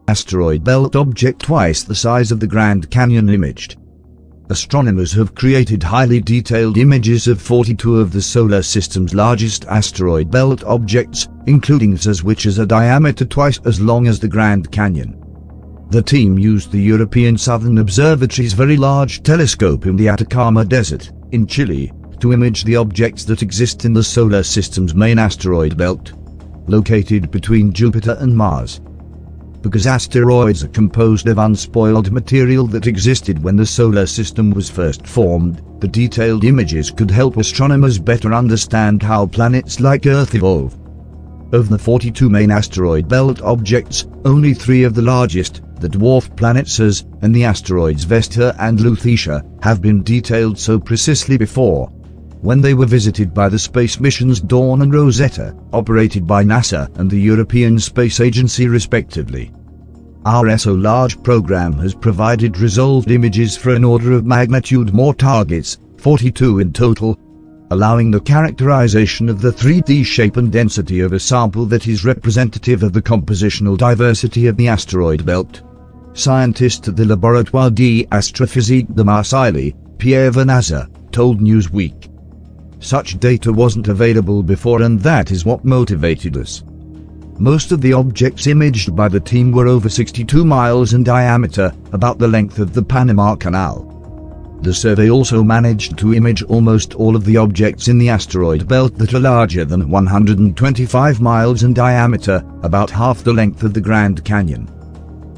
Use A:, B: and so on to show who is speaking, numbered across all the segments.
A: asteroid belt object twice the size of the Grand Canyon imaged. Astronomers have created highly detailed images of 42 of the solar system's largest asteroid belt objects, including those which has a diameter twice as long as the Grand Canyon. The team used the European Southern Observatory's Very Large Telescope in the Atacama Desert, in Chile, to image the objects that exist in the solar system's main asteroid belt, located between Jupiter and Mars. Because asteroids are composed of unspoiled material that existed when the solar system was first formed, the detailed images could help astronomers better understand how planets like Earth evolve. Of the 42 main asteroid belt objects, only 3 of the largest, the dwarf planets Ceres and the asteroids Vesta and Lutetia, have been detailed so precisely before, when they were visited by the space missions Dawn and Rosetta, operated by NASA and the European Space Agency respectively. Our SO Large program has provided resolved images for an order of magnitude more targets, 42 in total, allowing the characterization of the 3D shape and density of a sample that is representative of the compositional diversity of the asteroid belt. Scientist at the Laboratoire d'Astrophysique de Marseille, Pierre Vanaza, told Newsweek. Such data wasn't available before, and that is what motivated us. Most of the objects imaged by the team were over 62 miles in diameter, about the length of the Panama Canal. The survey also managed to image almost all of the objects in the asteroid belt that are larger than 125 miles in diameter, about half the length of the Grand Canyon.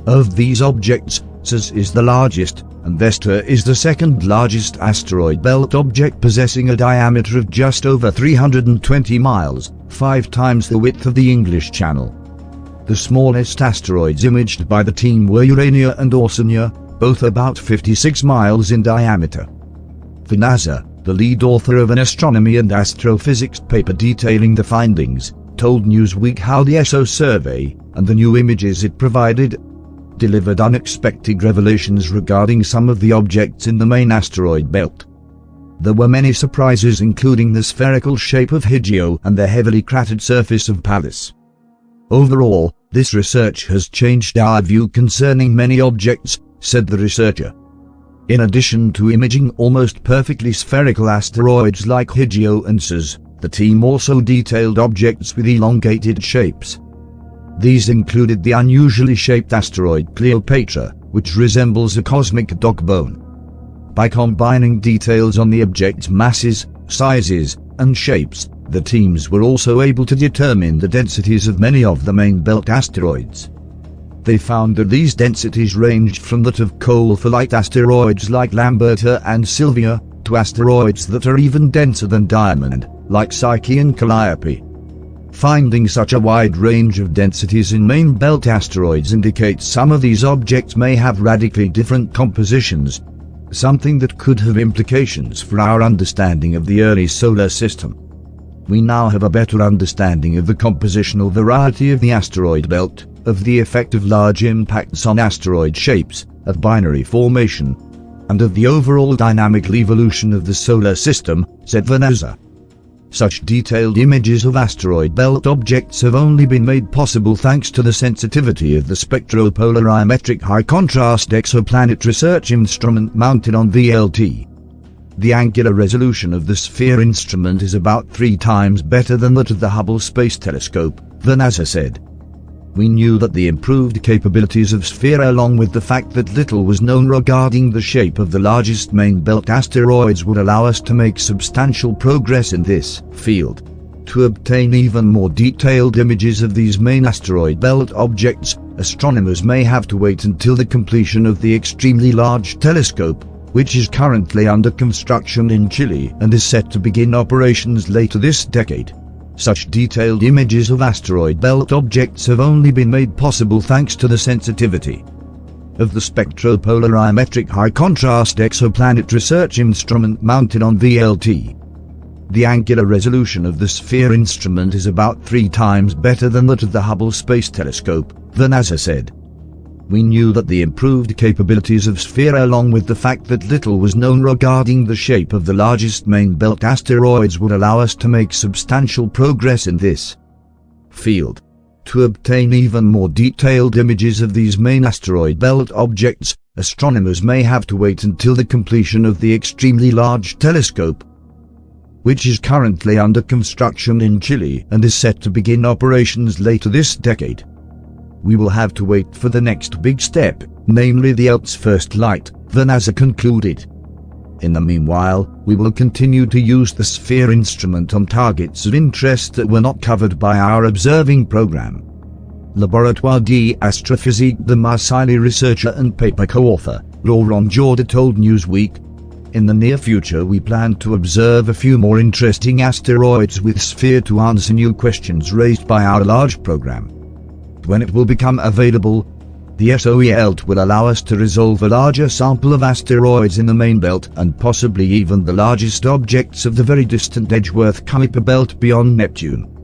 A: Of these objects, Ceres is the largest, and Vesta is the second largest asteroid belt object, possessing a diameter of just over 320 miles, 5 times the width of the English Channel. The smallest asteroids imaged by the team were Urania and Orsina, both about 56 miles in diameter. Vanaza, the lead author of an astronomy and astrophysics paper detailing the findings, told Newsweek how the SO survey, and the new images it provided, delivered unexpected revelations regarding some of the objects in the main asteroid belt. There were many surprises, including the spherical shape of Hygieia and the heavily cratered surface of Pallas. Overall, this research has changed our view concerning many objects, said the researcher. In addition to imaging almost perfectly spherical asteroids like Hygieia and Ceres, the team also detailed objects with elongated shapes. These included the unusually shaped asteroid Cleopatra, which resembles a cosmic dog bone. By combining details on the object's masses, sizes, and shapes, the teams were also able to determine the densities of many of the main belt asteroids. They found that these densities ranged from that of coal-for-light asteroids like Lamberta and Sylvia, to asteroids that are even denser than Diamond, like Psyche and Calliope. Finding such a wide range of densities in main belt asteroids indicates some of these objects may have radically different compositions, something that could have implications for our understanding of the early solar system. We now have a better understanding of the compositional variety of the asteroid belt, of the effect of large impacts on asteroid shapes, of binary formation, and of the overall dynamical evolution of the solar system, said Vanaza. Such detailed images of asteroid belt objects have only been made possible thanks to the sensitivity of the spectropolarimetric high-contrast exoplanet research instrument mounted on VLT. The angular resolution of the SPHERE instrument is about 3 times better than that of the Hubble Space Telescope, Vanaza said. We knew that the improved capabilities of SPHERE, along with the fact that little was known regarding the shape of the largest main belt asteroids, would allow us to make substantial progress in this field. To obtain even more detailed images of these main asteroid belt objects, astronomers may have to wait until the completion of the extremely large telescope, which is currently under construction in Chile and is set to begin operations later this decade. Such detailed images of asteroid belt objects have only been made possible thanks to the sensitivity of the spectropolarimetric high-contrast exoplanet research instrument mounted on VLT. The angular resolution of the SPHERE instrument is about 3 times better than that of the Hubble Space Telescope, Vanaza said. We knew that the improved capabilities of SPHERE, along with the fact that little was known regarding the shape of the largest main belt asteroids, would allow us to make substantial progress in this field. To obtain even more detailed images of these main asteroid belt objects, astronomers may have to wait until the completion of the extremely large telescope, which is currently under construction in Chile and is set to begin operations later this decade. We will have to wait for the next big step, namely the Earth's first light, the NASA concluded. In the meanwhile, we will continue to use the SPHERE instrument on targets of interest that were not covered by our observing program. Laboratoire d'Astrophysique de Marseille researcher and paper co-author, Laurent Jourda told Newsweek. In the near future we plan to observe a few more interesting asteroids with SPHERE to answer new questions raised by our large program. When it will become available, the SOELT will allow us to resolve a larger sample of asteroids in the main belt and possibly even the largest objects of the very distant Edgeworth Kuiper belt beyond Neptune.